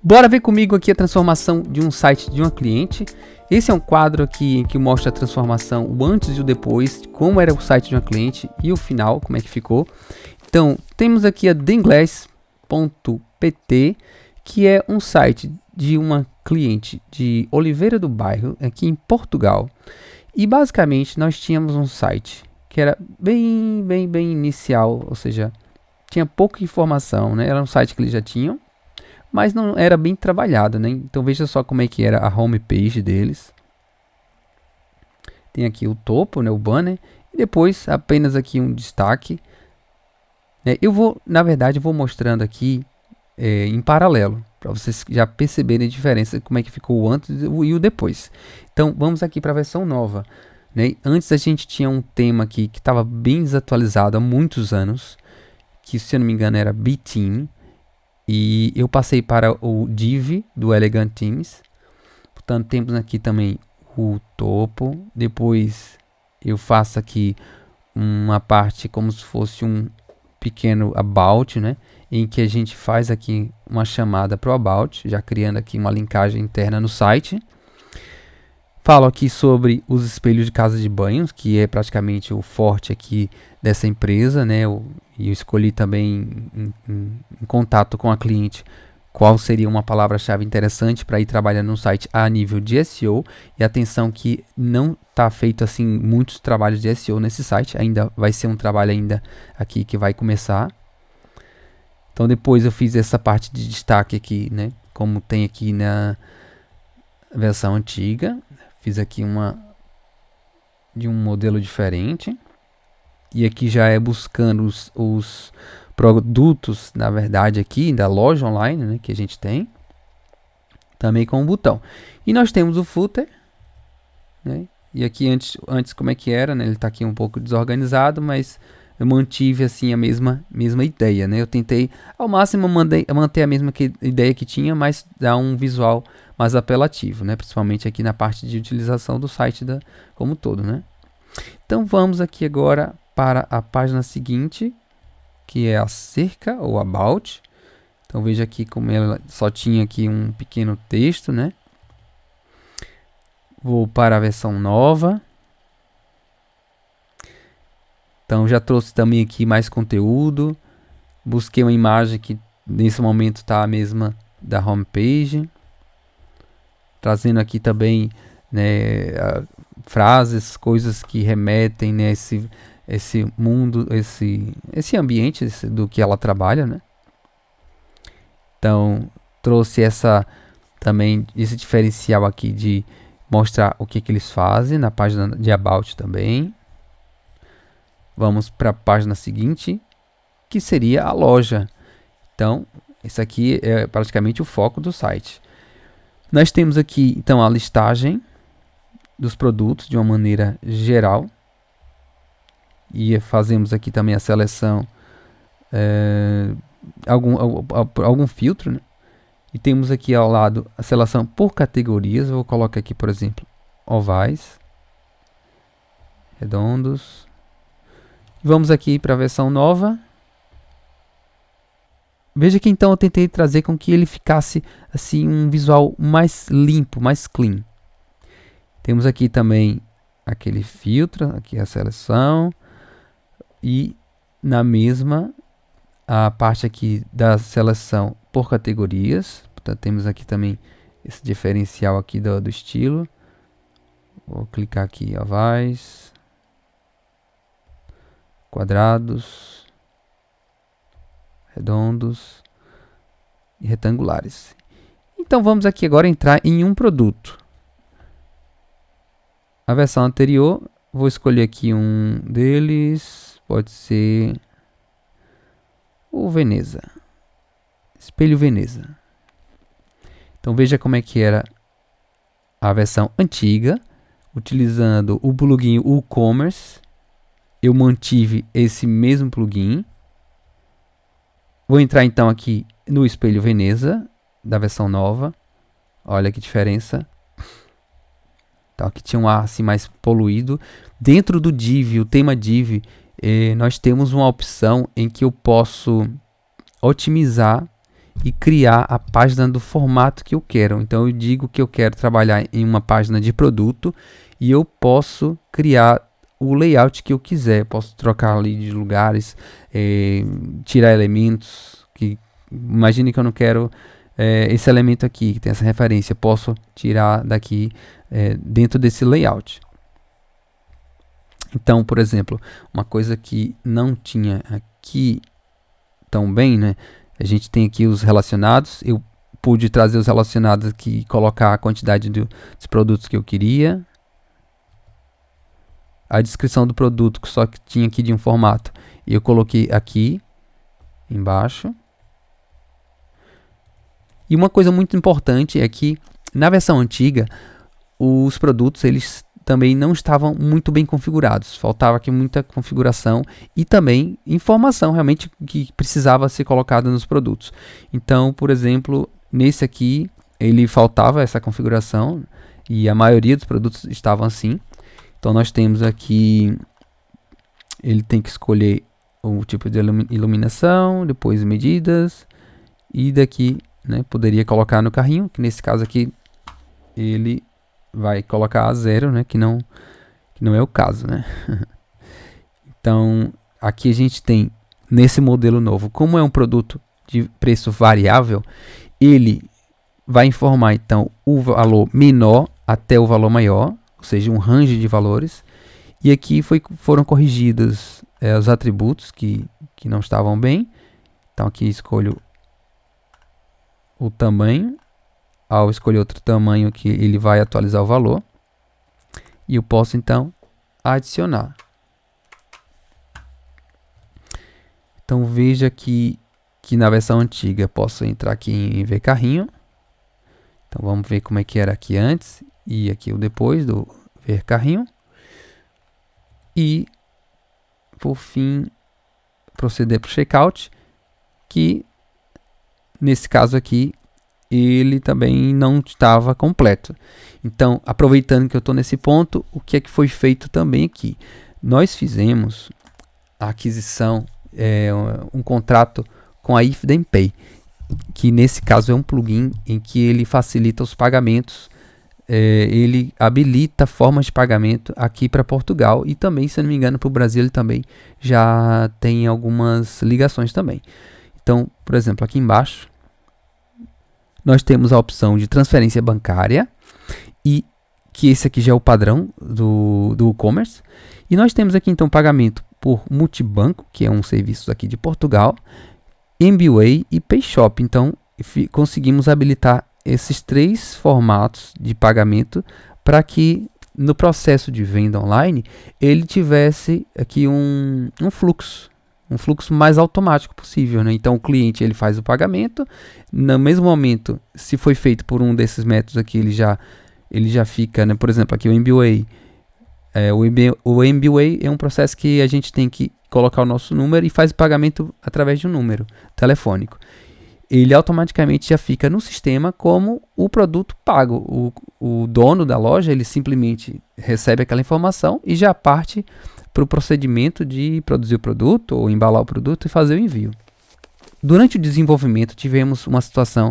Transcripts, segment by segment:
Bora ver comigo aqui a transformação de um site de uma cliente. Esse é um quadro aqui que mostra a transformação, o antes e o depois, como era o site de uma cliente e o final, como é que ficou. Então, temos aqui a Denglass.pt, que é um site de uma cliente de Oliveira do Bairro, aqui em Portugal. E basicamente nós tínhamos um site que era bem inicial, ou seja, tinha pouca informação, né? Era um site que eles já tinham, mas não era bem trabalhado, né? Então veja só como é que era a homepage deles. Tem aqui o topo, né, o banner, e depois apenas aqui um destaque. Eu vou, na verdade, vou mostrando aqui em paralelo, para vocês já perceberem a diferença, como é que ficou o antes e o depois. Então vamos aqui para a versão nova. Antes a gente tinha um tema aqui que estava bem desatualizado há muitos anos, que se eu não me engano era B-Team. E eu passei para o Div do Elegant Themes. Portanto, temos aqui também o topo. Depois eu faço aqui uma parte como se fosse um pequeno about, né? Em que a gente faz aqui uma chamada para o about, já criando aqui uma linkagem interna no site. Falo aqui sobre os espelhos de casa de banhos, que é praticamente o forte aqui dessa empresa, né? E eu escolhi também em contato com a cliente qual seria uma palavra-chave interessante para ir trabalhando no site a nível de SEO. E atenção que não está feito assim muitos trabalhos de SEO nesse site, ainda vai ser um trabalho ainda aqui que vai começar. Então depois eu fiz essa parte de destaque aqui, né? Como tem aqui na versão antiga. Fiz aqui de um modelo diferente. E aqui já é buscando os produtos, na verdade, aqui da loja online, né, que a gente tem. Também com o botão. E nós temos o footer. Né, e aqui antes como é que era, né, ele está aqui um pouco desorganizado, mas eu mantive assim a mesma ideia. Né, eu tentei ao máximo manter a mesma ideia que tinha, mas dar um visual mais apelativo, né? Principalmente aqui na parte de utilização do site como todo, né? Então vamos aqui agora para a página seguinte, que é a cerca ou about. Então veja aqui como ela só tinha aqui um pequeno texto, né? Vou para a versão nova. Então já trouxe também aqui mais conteúdo. Busquei uma imagem que nesse momento está a mesma da homepage. Trazendo aqui também, né, frases, coisas que remetem, né, esse mundo, esse ambiente do que ela trabalha, né? Então trouxe também esse diferencial aqui de mostrar o que eles fazem na página de About também. Vamos para a página seguinte, que seria a loja. Então esse aqui é praticamente o foco do site. Nós temos aqui, então, a listagem dos produtos de uma maneira geral. E fazemos aqui também a seleção, algum filtro, né? E temos aqui ao lado a seleção por categorias. Eu vou colocar aqui, por exemplo, ovais, redondos. Vamos aqui para a versão nova. Veja que então eu tentei trazer com que ele ficasse assim um visual mais limpo, mais clean. Temos aqui também aquele filtro, aqui a seleção. E na mesma a parte aqui da seleção por categorias. Portanto, temos aqui também esse diferencial aqui do estilo. Vou clicar aqui, ovais, quadrados, redondos e retangulares. Então vamos aqui agora entrar em um produto. A versão anterior, vou escolher aqui um deles, pode ser o Veneza, espelho Veneza. Então veja como é que era a versão antiga, utilizando o plugin WooCommerce. Eu mantive esse mesmo plugin. Vou entrar então aqui no espelho Veneza, da versão nova. Olha que diferença. Então aqui tinha um ar assim mais poluído. Dentro do div, o tema div, nós temos uma opção em que eu posso otimizar e criar a página do formato que eu quero. Então eu digo que eu quero trabalhar em uma página de produto e eu posso criar o layout que eu quiser. Posso trocar ali de lugares, tirar elementos. Imagine que eu não quero esse elemento aqui, que tem essa referência. Posso tirar daqui dentro desse layout. Então, por exemplo, uma coisa que não tinha aqui tão bem, né? A gente tem aqui os relacionados. Eu pude trazer os relacionados aqui e colocar a quantidade dos produtos que eu queria. A descrição do produto, só que tinha aqui de um formato, eu coloquei aqui embaixo. E uma coisa muito importante é que na versão antiga, os produtos eles também não estavam muito bem configurados. Faltava aqui muita configuração e também informação realmente que precisava ser colocada nos produtos. Então, por exemplo, nesse aqui, ele faltava essa configuração e a maioria dos produtos estavam assim. Então, nós temos aqui, ele tem que escolher o tipo de iluminação, depois medidas e daqui, né, poderia colocar no carrinho, que nesse caso aqui, ele vai colocar a 0, né, que não é o caso, né? Então, aqui a gente tem, nesse modelo novo, como é um produto de preço variável, ele vai informar, então, o valor menor até o valor maior, ou seja, um range de valores, e aqui foram corrigidos os atributos que não estavam bem. Então, aqui escolho o tamanho. Ao escolher outro tamanho que ele vai atualizar o valor. E eu posso então adicionar. Então veja que na versão antiga posso entrar aqui em ver carrinho. Então vamos ver como é que era aqui antes e aqui o depois do ver carrinho. E por fim proceder para o checkout, que nesse caso aqui ele também não estava completo. Então, aproveitando que eu estou nesse ponto, o que é que foi feito também aqui? Nós fizemos a aquisição, um contrato com a If Then Pay, que nesse caso é um plugin em que ele facilita os pagamentos, ele habilita formas de pagamento aqui para Portugal e também, se não me engano, para o Brasil ele também já tem algumas ligações também. Então, por exemplo, aqui embaixo, nós temos a opção de transferência bancária, e que esse aqui já é o padrão do e-commerce. E nós temos aqui então pagamento por multibanco, que é um serviço aqui de Portugal, MBWay e PayShop. Então conseguimos habilitar esses 3 formatos de pagamento para que no processo de venda online ele tivesse aqui um fluxo mais automático possível, né? Então o cliente ele faz o pagamento, no mesmo momento, se foi feito por um desses métodos aqui, ele já fica, né? Por exemplo, aqui o MBWay. O MBWay é um processo que a gente tem que colocar o nosso número e faz o pagamento através de um número telefônico. Ele automaticamente já fica no sistema como o produto pago. O dono da loja, ele simplesmente recebe aquela informação e já parte para o procedimento de produzir o produto ou embalar o produto e fazer o envio. Durante o desenvolvimento tivemos uma situação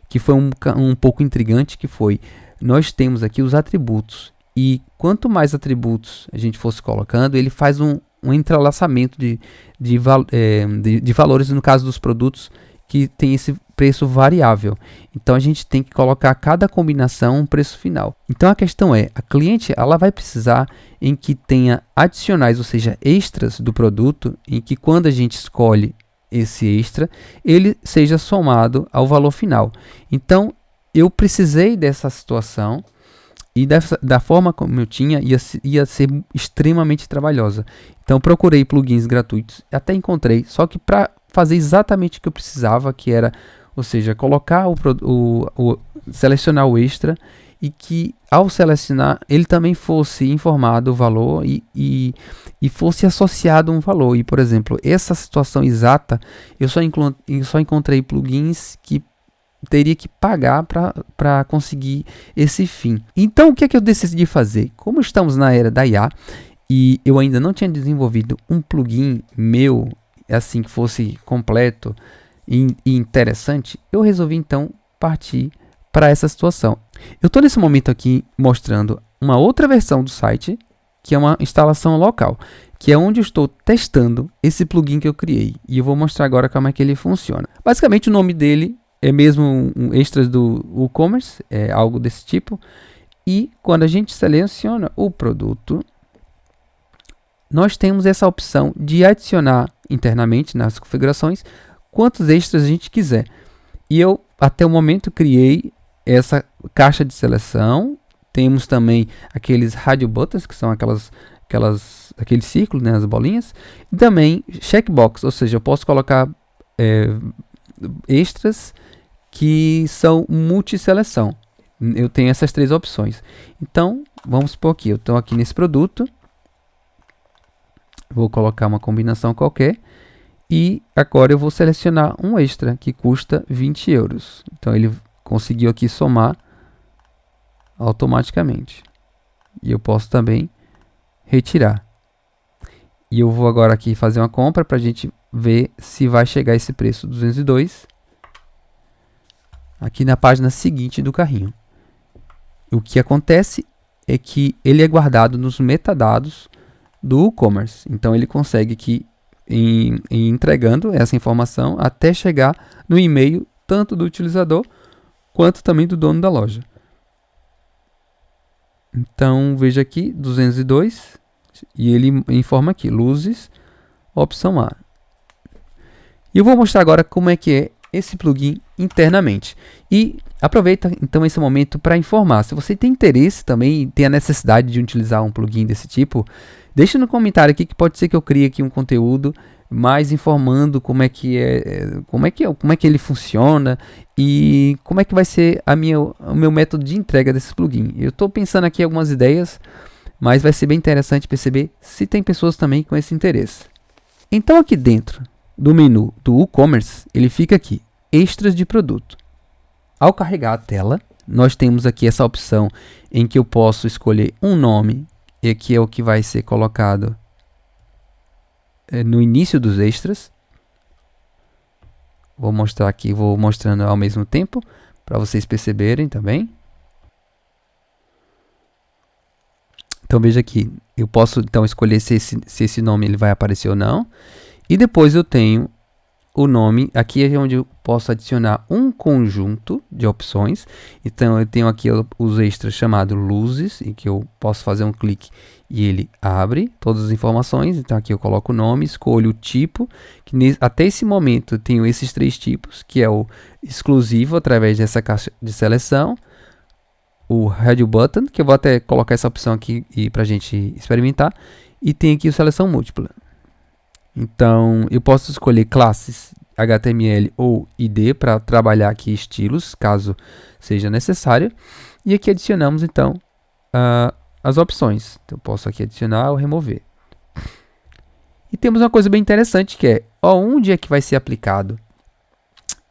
que foi um pouco intrigante, que foi, nós temos aqui os atributos e quanto mais atributos a gente fosse colocando, ele faz um entrelaçamento de valores, no caso dos produtos que tem esse preço variável. Então a gente tem que colocar cada combinação um preço final. Então a questão é, a cliente ela vai precisar em que tenha adicionais, ou seja, extras do produto, em que quando a gente escolhe esse extra, ele seja somado ao valor final. Então eu precisei dessa situação e da forma como eu tinha, ia ser extremamente trabalhosa. Então procurei plugins gratuitos, até encontrei, só que para fazer exatamente o que eu precisava, que era, ou seja, colocar selecionar o extra e que ao selecionar ele também fosse informado o valor e fosse associado um valor. E por exemplo, essa situação exata, eu só encontrei plugins que teria que pagar para conseguir esse fim. Então o que é que eu decidi fazer? Como estamos na era da IA e eu ainda não tinha desenvolvido um plugin meu assim que fosse completo, e interessante, eu resolvi então partir para essa situação. Eu estou nesse momento aqui mostrando uma outra versão do site, que é uma instalação local, que é onde eu estou testando esse plugin que eu criei. E eu vou mostrar agora como é que ele funciona. Basicamente o nome dele é mesmo um extras do WooCommerce, é algo desse tipo. E quando a gente seleciona o produto, nós temos essa opção de adicionar internamente nas configurações quantos extras a gente quiser. E eu, até o momento, criei essa caixa de seleção. Temos também aqueles radio buttons, que são aqueles círculos, né, as bolinhas. E também checkbox, ou seja, eu posso colocar extras que são multi-seleção. Eu tenho essas 3 opções. Então, vamos supor aqui, eu estou aqui nesse produto. Vou colocar uma combinação qualquer. E agora eu vou selecionar um extra que custa 20 euros. Então, ele conseguiu aqui somar automaticamente. E eu posso também retirar. E eu vou agora aqui fazer uma compra para a gente ver se vai chegar esse preço 202 aqui na página seguinte do carrinho. O que acontece é que ele é guardado nos metadados do WooCommerce. Então ele consegue aqui ir entregando essa informação até chegar no e-mail tanto do utilizador quanto também do dono da loja. Então veja aqui 202 e ele informa aqui luzes, opção A. E eu vou mostrar agora como é que é esse plugin internamente. E aproveita então esse momento para informar. Se você tem interesse também e tem a necessidade de utilizar um plugin desse tipo, deixa no comentário aqui que pode ser que eu crie aqui um conteúdo mais informando como é que ele funciona e como é que vai ser o meu método de entrega desse plugin. Eu estou pensando aqui algumas ideias, mas vai ser bem interessante perceber se tem pessoas também com esse interesse. Então aqui dentro do menu do WooCommerce, ele fica aqui, extras de produto. Ao carregar a tela, nós temos aqui essa opção em que eu posso escolher um nome, e que é o que vai ser colocado no início dos extras. Vou mostrar aqui, vou mostrando ao mesmo tempo, para vocês perceberem também. Então veja aqui, eu posso então escolher se esse nome ele vai aparecer ou não. E depois eu tenho o nome, aqui é onde eu posso adicionar um conjunto de opções. Então eu tenho aqui os extras chamados luzes, em que eu posso fazer um clique e ele abre todas as informações. Então aqui eu coloco o nome, escolho o tipo, que até esse momento eu tenho esses 3 tipos, que é o exclusivo através dessa caixa de seleção, o radio button, que eu vou até colocar essa opção aqui para a gente experimentar, e tem aqui o seleção múltipla. Então, eu posso escolher classes HTML ou ID para trabalhar aqui estilos, caso seja necessário. E aqui adicionamos, então, as opções. Então, eu posso aqui adicionar ou remover. E temos uma coisa bem interessante que é, onde é que vai ser aplicado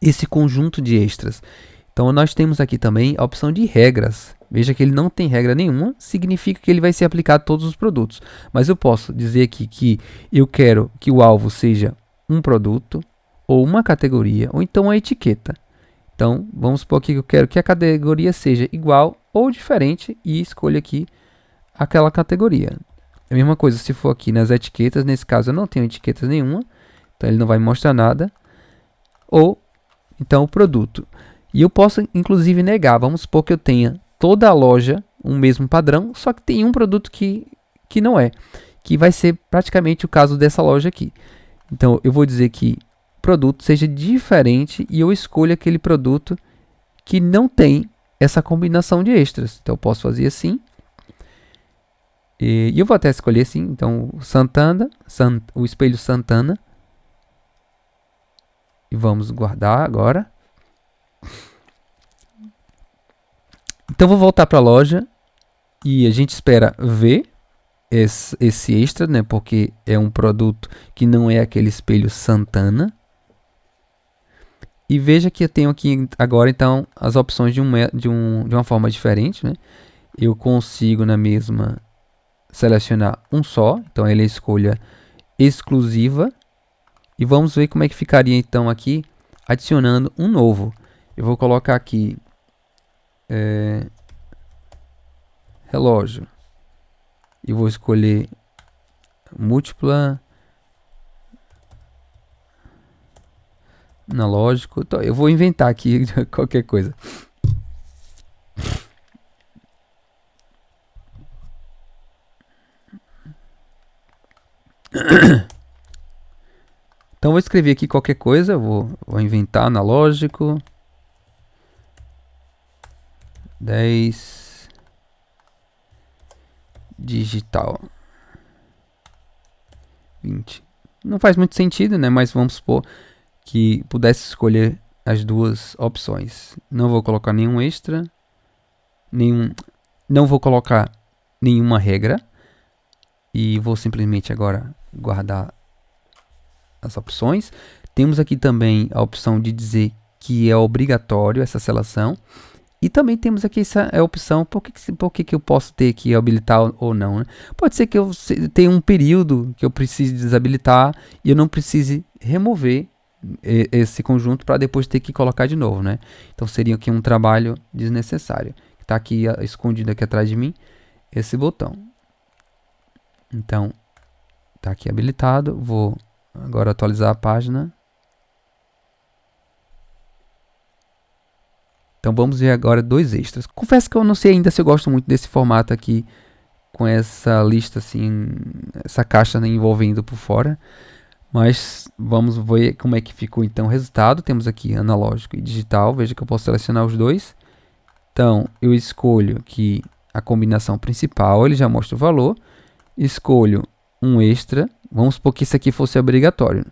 esse conjunto de extras? Então, nós temos aqui também a opção de regras. Veja que ele não tem regra nenhuma, significa que ele vai ser aplicado a todos os produtos. Mas eu posso dizer aqui que eu quero que o alvo seja um produto, ou uma categoria, ou então uma etiqueta. Então, vamos supor aqui que eu quero que a categoria seja igual ou diferente e escolho aqui aquela categoria. A mesma coisa se for aqui nas etiquetas, nesse caso eu não tenho etiquetas nenhuma, então ele não vai me mostrar nada. Ou, então, o produto. E eu posso, inclusive, negar. Vamos supor que eu tenha toda a loja um mesmo padrão, só que tem um produto que não é. Que vai ser praticamente o caso dessa loja aqui. Então, eu vou dizer que o produto seja diferente e eu escolho aquele produto que não tem essa combinação de extras. Então, eu posso fazer assim. E eu vou até escolher assim. Então, o espelho Santana. E vamos guardar agora. Então vou voltar para a loja e a gente espera ver esse extra, né? Porque é um produto que não é aquele espelho Santana. E veja que eu tenho aqui agora então as opções de uma forma diferente, né? Eu consigo na mesma selecionar um só, então ele é a escolha exclusiva. E vamos ver como é que ficaria então aqui adicionando um novo. Eu vou colocar aqui relógio e vou escolher múltipla analógico. Então, eu vou inventar aqui qualquer coisa. Então vou escrever aqui qualquer coisa, vou inventar analógico 10 digital 20. Não faz muito sentido, né? Mas vamos supor que pudesse escolher as duas opções. Não vou colocar nenhum extra, não vou colocar nenhuma regra e vou simplesmente agora guardar as opções. Temos aqui também a opção de dizer que é obrigatório essa seleção. E também temos aqui essa opção, por que eu posso ter que habilitar ou não, né? Pode ser que eu tenha um período que eu precise desabilitar e eu não precise remover esse conjunto para depois ter que colocar de novo, né? Então seria aqui um trabalho desnecessário. Está aqui escondido aqui atrás de mim esse botão. Então está aqui habilitado, vou agora atualizar a página. Então vamos ver agora dois extras. Confesso que eu não sei ainda se eu gosto muito desse formato aqui, com essa lista assim, essa caixa, né, envolvendo por fora. Mas vamos ver como é que ficou então o resultado. Temos aqui analógico e digital. Veja que eu posso selecionar os dois. Então eu escolho aqui a combinação principal, ele já mostra o valor. Escolho um extra. Vamos supor que esse aqui fosse obrigatório.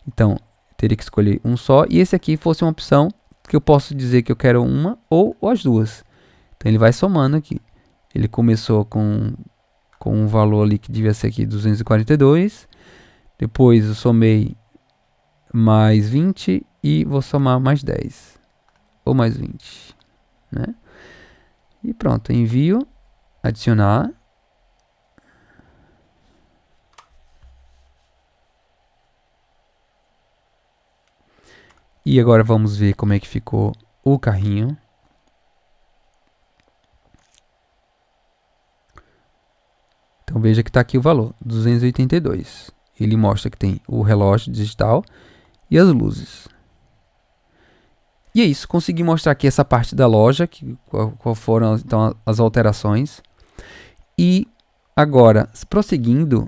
Então teria que escolher um só. E esse aqui fosse uma opção que eu posso dizer que eu quero uma ou as duas. Então ele vai somando aqui. Ele começou com um valor ali que devia ser aqui 242. Depois eu somei mais 20 e vou somar mais 10. Ou mais 20. Né? E pronto, envio, adicionar. E agora vamos ver como é que ficou o carrinho. Então veja que está aqui o valor, 282. Ele mostra que tem o relógio digital e as luzes. E é isso, consegui mostrar aqui essa parte da loja, qual foram então as alterações. E agora, prosseguindo,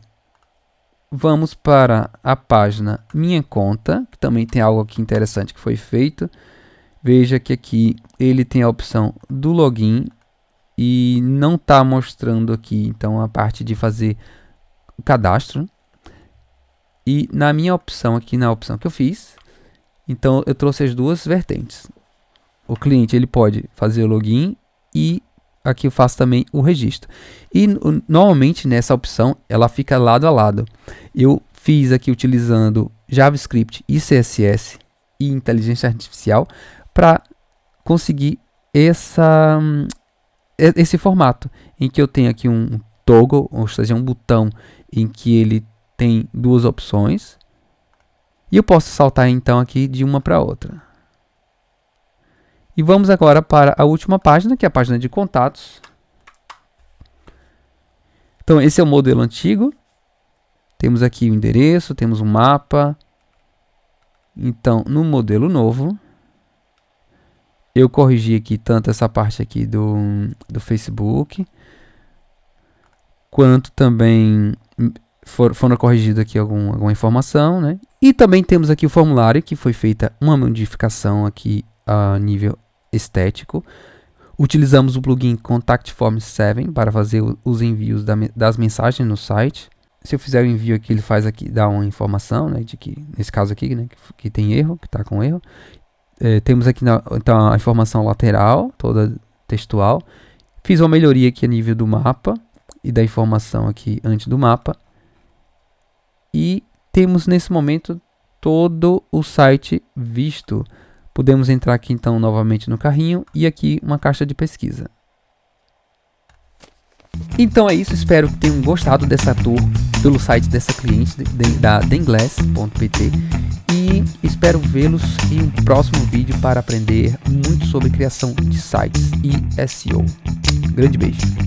vamos para a página Minha Conta, que também tem algo aqui interessante que foi feito. Veja que aqui ele tem a opção do login e não está mostrando aqui então a parte de fazer o cadastro. E na minha opção aqui, na opção que eu fiz, então eu trouxe as duas vertentes. O cliente ele pode fazer o login e aqui eu faço também o registro. E normalmente nessa opção ela fica lado a lado. Eu fiz aqui utilizando JavaScript e CSS e inteligência artificial para conseguir esse formato em que eu tenho aqui um toggle, ou seja, um botão em que ele tem duas opções e eu posso saltar então aqui de uma para outra. E vamos agora para a última página, que é a página de contatos. Então esse é o modelo antigo. Temos aqui o endereço, temos um mapa. Então no modelo novo, eu corrigi aqui tanto essa parte aqui do Facebook, quanto também foram corrigidas aqui alguma informação, né? E também temos aqui o formulário, que foi feita uma modificação aqui a nível estético. Utilizamos o plugin Contact Form 7 para fazer os envios das mensagens no site. Se eu fizer o envio aqui, ele faz aqui, dá uma informação, né, de que, nesse caso aqui, né, que tem erro, que está com erro. Temos aqui então a informação lateral, toda textual. Fiz uma melhoria aqui a nível do mapa e da informação aqui antes do mapa. E temos nesse momento todo o site visto. Podemos entrar aqui então novamente no carrinho e aqui uma caixa de pesquisa. Então é isso, espero que tenham gostado dessa tour pelo site dessa cliente da Denglass.pt, e espero vê-los em um próximo vídeo para aprender muito sobre criação de sites e SEO. Grande beijo!